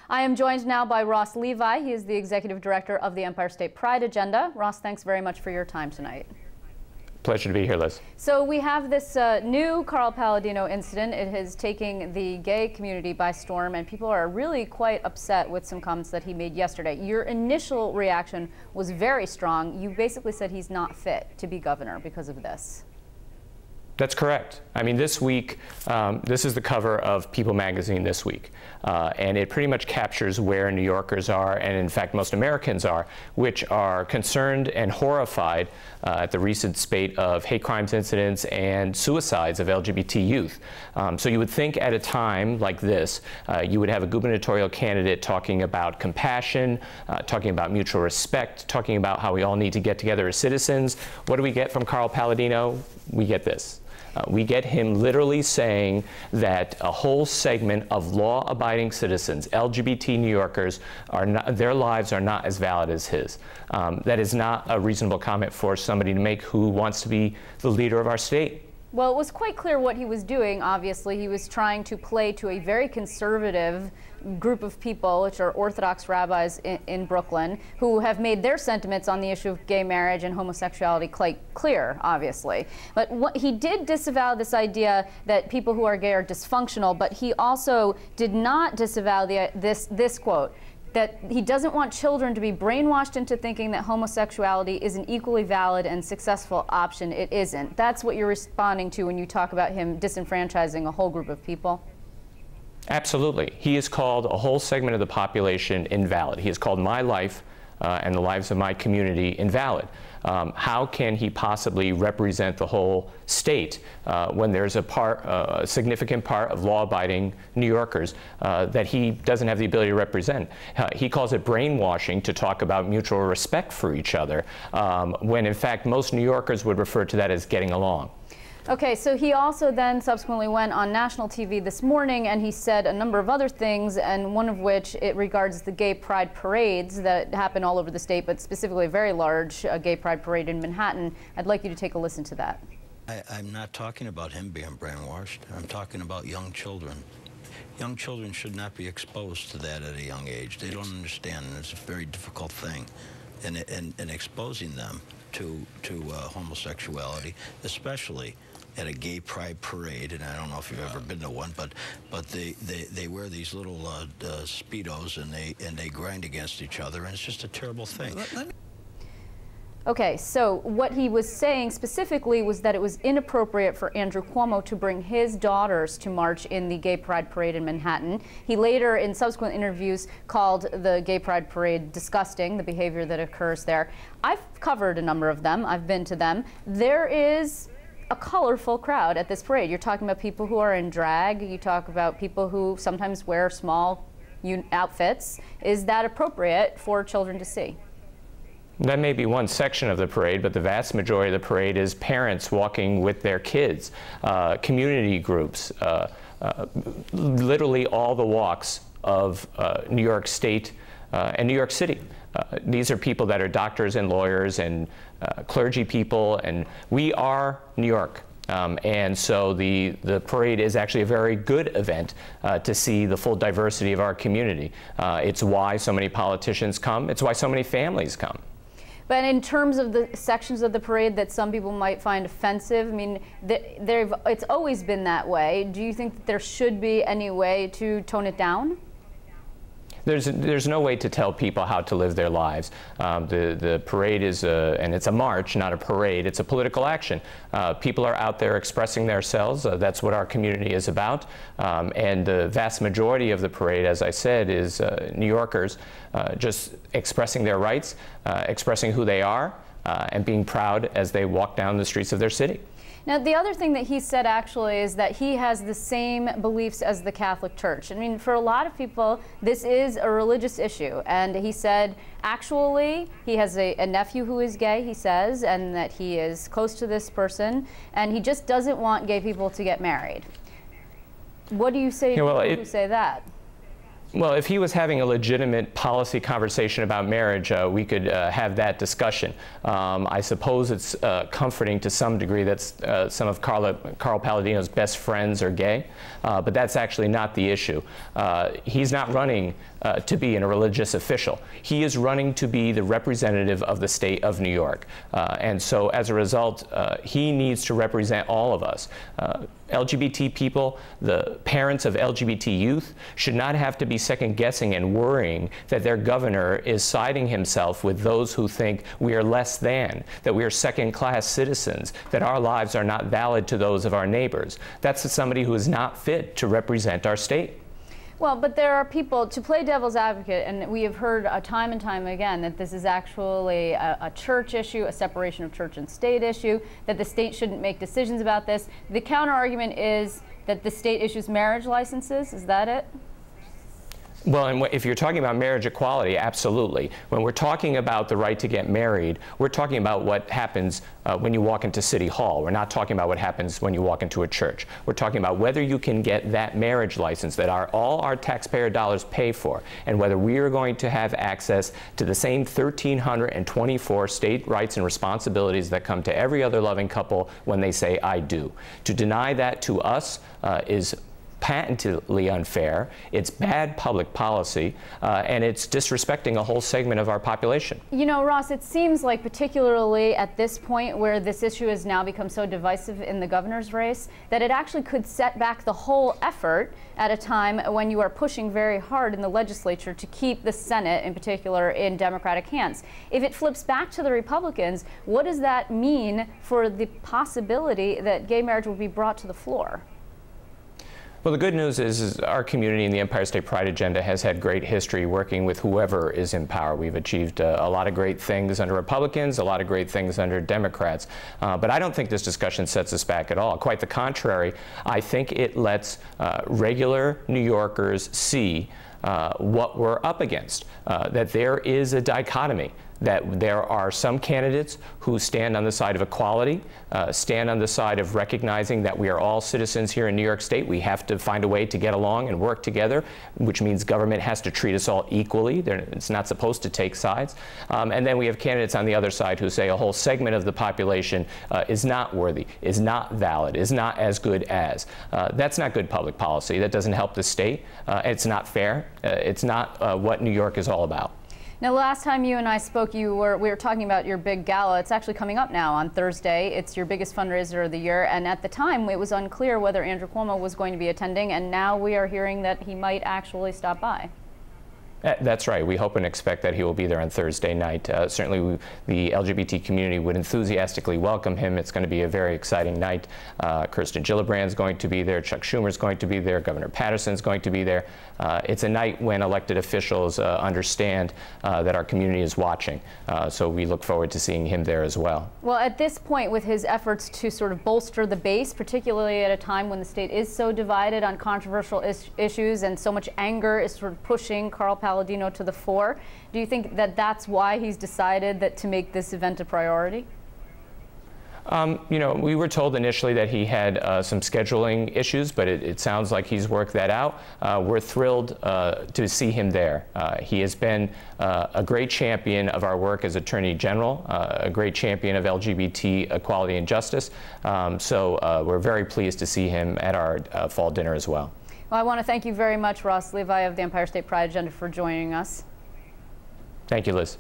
I am joined now by Ross Levi. He is the executive director of the Empire State Pride Agenda. Ross, thanks very much for your time tonight. Pleasure to be here, Liz. So we have this new Carl Palladino incident. It is taking the gay community by storm, and people are really quite upset with some comments that he made yesterday. Your initial reaction was very strong. You basically said he's not fit to be governor because of this. That's correct. I mean, this week, this is the cover of People magazine this week, and it pretty much captures where New Yorkers are, and in fact most Americans are, which are concerned and horrified at the recent spate of hate crimes incidents and suicides of LGBT youth. So you would think at a time like this, you would have a gubernatorial candidate talking about compassion, talking about mutual respect, talking about how we all need to get together as citizens. What do we get from Carl Palladino? We get this. We get him literally saying that a whole segment of law-abiding citizens, LGBT New Yorkers, their lives are not as valid as his. That is not a reasonable comment for somebody to make who wants to be the leader of our state. Well, it was quite clear what he was doing, obviously. He was trying to play to a very conservative group of people, which are Orthodox rabbis in Brooklyn, who have made their sentiments on the issue of gay marriage and homosexuality quite clear, obviously. But he did disavow this idea that people who are gay are dysfunctional, but he also did not disavow this quote, that he doesn't want children to be brainwashed into thinking that homosexuality is an equally valid and successful option. It isn't. That's what you're responding to when you talk about him disenfranchising a whole group of people? Absolutely. He has called a whole segment of the population invalid. He has called my life and the lives of my community invalid. How can he possibly represent the whole state when there's a significant part of law-abiding New Yorkers that he doesn't have the ability to represent? He calls it brainwashing to talk about mutual respect for each other, when in fact most New Yorkers would refer to that as getting along. Okay, so he also then subsequently went on national TV this morning and he said a number of other things, and one of which it regards the gay pride parades that happen all over the state, but specifically a very large gay pride parade in Manhattan. I'd like you to take a listen to that. I'm not talking about him being brainwashed. I'm talking about young children. Young children should not be exposed to that at a young age. They don't understand, and it's a very difficult thing. And exposing them to homosexuality, especially at a gay pride parade, and I don't know if you've ever been to one, but they wear these little Speedos and they grind against each other, and it's just a terrible thing. Okay, so what he was saying specifically was that it was inappropriate for Andrew Cuomo to bring his daughters to march in the gay pride parade in Manhattan. He later, in subsequent interviews, called the gay pride parade disgusting, the behavior that occurs there. I've covered a number of them. I've been to them. There is a colorful crowd at this parade. You're talking about people who are in drag. You talk about people who sometimes wear small outfits. Is that appropriate for children to see? That may be one section of the parade, but the vast majority of the parade is parents walking with their kids, community groups, literally all the walks of New York State and New York City. These are people that are doctors and lawyers and clergy people, and we are New York. And so the parade is actually a very good event to see the full diversity of our community. It's why so many politicians come. It's why so many families come. But in terms of the sections of the parade that some people might find offensive, I mean, it's always been that way. Do you think that there should be any way to tone it down? There's no way to tell people how to live their lives. The parade is and it's a march, not a parade. It's a political action. People are out there expressing themselves. That's what our community is about. And the vast majority of the parade, as I said, is New Yorkers just expressing their rights, expressing who they are, and being proud as they walk down the streets of their city. Now, the other thing that he said actually is that he has the same beliefs as the Catholic Church. I mean, for a lot of people, this is a religious issue. And he said, actually, he has a nephew who is gay, he says, and that he is close to this person, and he just doesn't want gay people to get married. What do you say to people who say that? Well, if he was having a legitimate policy conversation about marriage, we could have that discussion. I suppose it's comforting to some degree that some of Carl Palladino's best friends are gay, but that's actually not the issue. He's not running to be a religious official. He is running to be the representative of the state of New York. And so as a result, he needs to represent all of us. LGBT people, the parents of LGBT youth, should not have to be second-guessing and worrying that their governor is siding himself with those who think we are less than, that we are second-class citizens, that our lives are not valid to those of our neighbors. That's somebody who is not fit to represent our state. Well, but there are people, to play devil's advocate, and we have heard time and time again that this is actually a church issue, a separation of church and state issue, that the state shouldn't make decisions about this. The counter argument is that the state issues marriage licenses. Is that it? Well, and if you're talking about marriage equality, absolutely. When we're talking about the right to get married, we're talking about what happens when you walk into City Hall. We're not talking about what happens when you walk into a church. We're talking about whether you can get that marriage license that all our taxpayer dollars pay for, and whether we are going to have access to the same 1,324 state rights and responsibilities that come to every other loving couple when they say, I do. To deny that to us is patently unfair, it's bad public policy, and it's disrespecting a whole segment of our population. You know, Ross, it seems like particularly at this point where this issue has now become so divisive in the governor's race, that it actually could set back the whole effort at a time when you are pushing very hard in the legislature to keep the Senate, in particular, in Democratic hands. If it flips back to the Republicans, what does that mean for the possibility that gay marriage will be brought to the floor? Well, the good news is our community in the Empire State Pride agenda has had great history working with whoever is in power. We've achieved a lot of great things under Republicans, a lot of great things under Democrats. But I don't think this discussion sets us back at all. Quite the contrary, I think it lets regular New Yorkers see what we're up against, that there is a dichotomy, that there are some candidates who stand on the side of equality, stand on the side of recognizing that we are all citizens here in New York State. We have to find a way to get along and work together, which means government has to treat us all equally. It's not supposed to take sides. And then we have candidates on the other side who say a whole segment of the population is not worthy, is not valid, is not as good as. That's not good public policy. That doesn't help the state. It's not fair. It's not what New York is all about. Now, last time you and I spoke, we were talking about your big gala. It's actually coming up now on Thursday. It's your biggest fundraiser of the year, and at the time it was unclear whether Andrew Cuomo was going to be attending, and now we are hearing that he might actually stop by. That's right. We hope and expect that he will be there on Thursday night. Certainly, the LGBT community would enthusiastically welcome him. It's going to be a very exciting night. Kirsten Gillibrand's going to be there. Chuck Schumer's going to be there. Governor Patterson's going to be there. It's a night when elected officials understand that our community is watching. So we look forward to seeing him there as well. Well, at this point, with his efforts to sort of bolster the base, particularly at a time when the state is so divided on controversial issues and so much anger is sort of pushing Carl Palladino to the fore, do you think that that's why he's decided that to make this event a priority? You know, we were told initially that he had some scheduling issues, but it sounds like he's worked that out. We're thrilled to see him there. He has been a great champion of our work as Attorney General, a great champion of LGBT equality and justice. So we're very pleased to see him at our fall dinner as well. Well, I want to thank you very much, Ross Levi of the Empire State Pride Agenda, for joining us. Thank you, Liz.